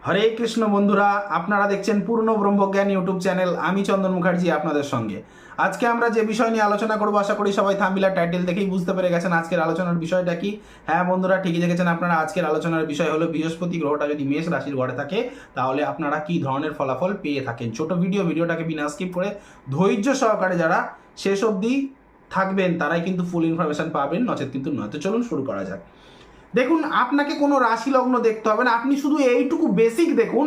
হরে কৃষ্ণ বন্ধুরা, আপনারা দেখছেন পূর্ণ ব্রহ্মজ্ঞান ইউটিউব চ্যানেল। আমি চন্দন মুখার্জি আপনাদের সঙ্গে। আজকে আমরা যে বিষয় নিয়ে আলোচনা করবো, আশা করি সবাই থাম্বনেল টাইটেল দেখেই বুঝতে পেরে গেছেন আজকের আলোচনার বিষয়টা কি। হ্যাঁ বন্ধুরা, ঠিকই দেখেছেন আপনারা। আজকের আলোচনার বিষয় হলো বৃহস্পতি গ্রহটা যদি মেষ রাশির ঘরে থাকে তাহলে আপনারা কি ধরনের ফলাফল পেয়ে থাকেন। ছোট ভিডিওটাকে বিনা স্কিপ করে ধৈর্য সহকারে যারা শেষ অবধি থাকবেন তারাই কিন্তু ফুল ইনফরমেশন পাবেন, নচেত কিন্তু নয়। তো চলুন শুরু করা যাক। দেখুন, আপনাকে কোনো রাশি লগ্ন দেখতে হবে না, আপনি শুধু এইটুকু বেসিক দেখুন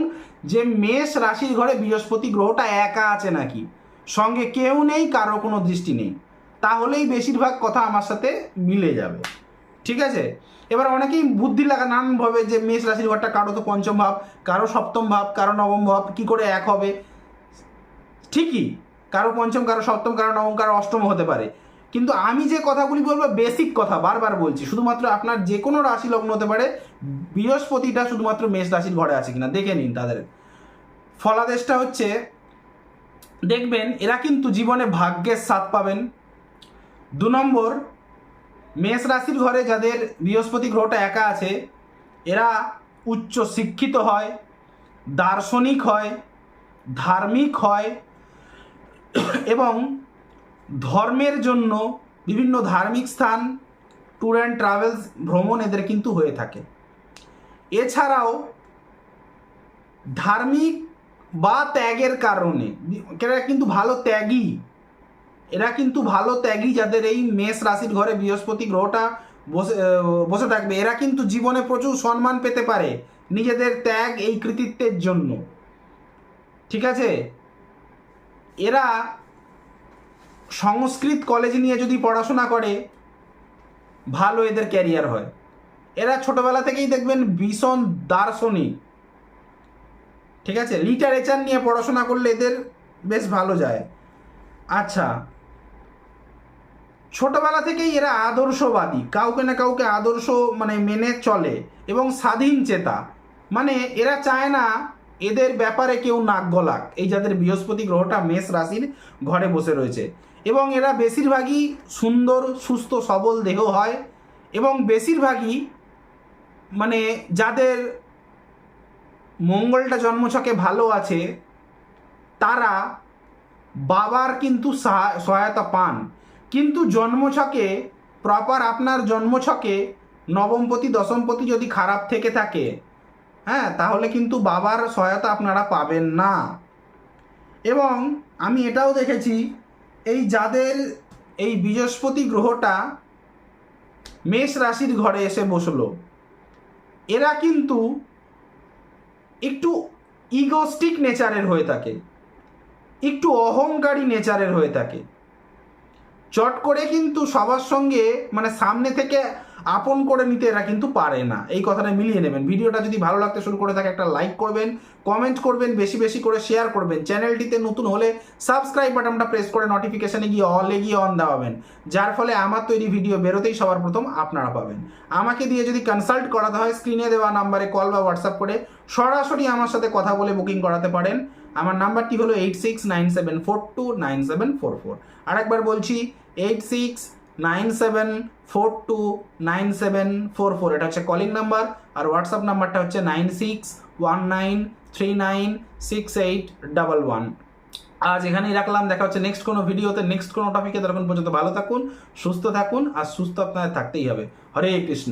যে মেষ রাশির ঘরে বৃহস্পতি গ্রহটা একা আছে নাকি, সঙ্গে কেউ নেই, কারো কোনো দৃষ্টি নেই, তাহলেই বেশিরভাগ কথা আমার সাথে মিলে যাবে। ঠিক আছে। এবার অনেকেই বুদ্ধি লাগা নানানভাবে যে মেষ রাশির ঘরটা কারো তো পঞ্চম ভাব, কারো সপ্তম ভাব, কারো নবম ভাব, কি করে এক হবে। ঠিকই, কারো পঞ্চম, কারো সপ্তম, কারো নবম, কারো অষ্টম হতে পারে, কিন্তু আমি যে কথাগুলি বলবো বেসিক কথা, বারবার বলছি। শুধুমাত্র আপনার যে কোনো রাশি লগ্ন হতে পারে, বৃহস্পতিটা শুধুমাত্র মেষ রাশির ঘরে আছে কিনা দেখে নিন। তাদের ফলাদেশটা হচ্ছে, দেখবেন এরা কিন্তু জীবনে ভাগ্যের স্বাদ পাবেন। 2 নম্বর, মেষ রাশির ঘরে যাদের বৃহস্পতি গ্রহটা একা আছে এরা উচ্চ শিক্ষিত হয়, দার্শনিক হয়, ধার্মিক হয় এবং ধর্মের জন্য বিভিন্ন ধার্মিক স্থান, ট্যুর অ্যান্ড ট্রাভেলস, ভ্রমণ এদের কিন্তু হয়ে থাকে। এছাড়াও ধার্মিক বা ত্যাগের কারণে এরা কিন্তু ভালো ত্যাগী, যাদের এই মেষ রাশির ঘরে বৃহস্পতি গ্রহটা বসে থাকবে এরা কিন্তু জীবনে প্রচুর সম্মান পেতে পারে নিজেদের ত্যাগ এই কৃতিত্বের জন্য। ঠিক আছে। এরা সংস্কৃত কলেজে নিয়ে যদি পড়াশোনা করে ভালো এদের ক্যারিয়ার হয়। এরা ছোটবেলা থেকেই দেখবেন ভীষণ দার্শনিক। ঠিক আছে। লিটারেচার নিয়ে পড়াশোনা করলে এদের বেশ ভালো যায়। আচ্ছা, ছোটবেলা থেকেই এরা আদর্শবাদী, কাউকে না কাউকে আদর্শ মেনে চলে এবং স্বাধীন চেতা। এরা চায় না এদের ব্যাপারে কেউ নাক গলাক, এই যাদের বৃহস্পতি গ্রহটা মেষ রাশির ঘরে বসে রয়েছে। এবং এরা বেশিরভাগই সুন্দর, সুস্থ, সবল দেহ হয় এবং বেশিরভাগই যাদের মঙ্গলটা জন্মছকে ভালো আছে তারা বাবার কিন্তু সহায়তা পান। কিন্তু জন্মছকে প্রপার আপনার জন্মছকে নবমপতি দশমপতি যদি খারাপ থেকে থাকে, হ্যাঁ, তাহলে কিন্তু বাবার সহায়তা আপনারা পাবেন না। এবং আমি এটাও দেখেছি, এই যাদের এই বৃহস্পতি গ্রহটা মেষ রাশির ঘরে এসে বসলো এরা কিন্তু একটু ইগোস্টিক নেচারের হয়ে থাকে, একটু অহংকারী নেচারের হয়ে থাকে। চট করে কিন্তু সবার সঙ্গে সামনে থেকে আপন করে নিতে এরা কিন্তু পারে না। এই কথাটা মিলিয়ে নেবেন। ভিডিওটা যদি ভালো লাগতে শুরু করে থাকে একটা লাইক করবেন, কমেন্ট করবেন, বেশি বেশি করে শেয়ার করবেন। চ্যানেলটিতে নতুন হলে সাবস্ক্রাইব বাটনটা প্রেস করে নোটিফিকেশানে গিয়ে অন দেওয়াবেন, যার ফলে আমার তৈরি ভিডিও বেরোতেই সবার প্রথম আপনারা পাবেন। আমাকে দিয়ে যদি কনসাল্ট করাতে হয় স্ক্রিনে দেওয়া নাম্বারে কল বা হোয়াটসঅ্যাপ করে সরাসরি আমার সাথে কথা বলে বুকিং করাতে পারেন। আমার নাম্বারটি হলো 8697429744। আরেকবার বলছি, 8697429744। এটা হচ্ছে কলিং নাম্বার। আর হোয়াটসঅ্যাপ নাম্বারটা হচ্ছে 9619396811। আজ এখানেই রাখলাম, দেখা হচ্ছে নেক্সট কোনো ভিডিওতে, নেক্সট কোনো টপিকে। ততক্ষণ পর্যন্ত ভালো থাকুন, সুস্থ থাকুন, আর সুস্থ আপনাদের থাকতেই হবে। হরে কৃষ্ণ।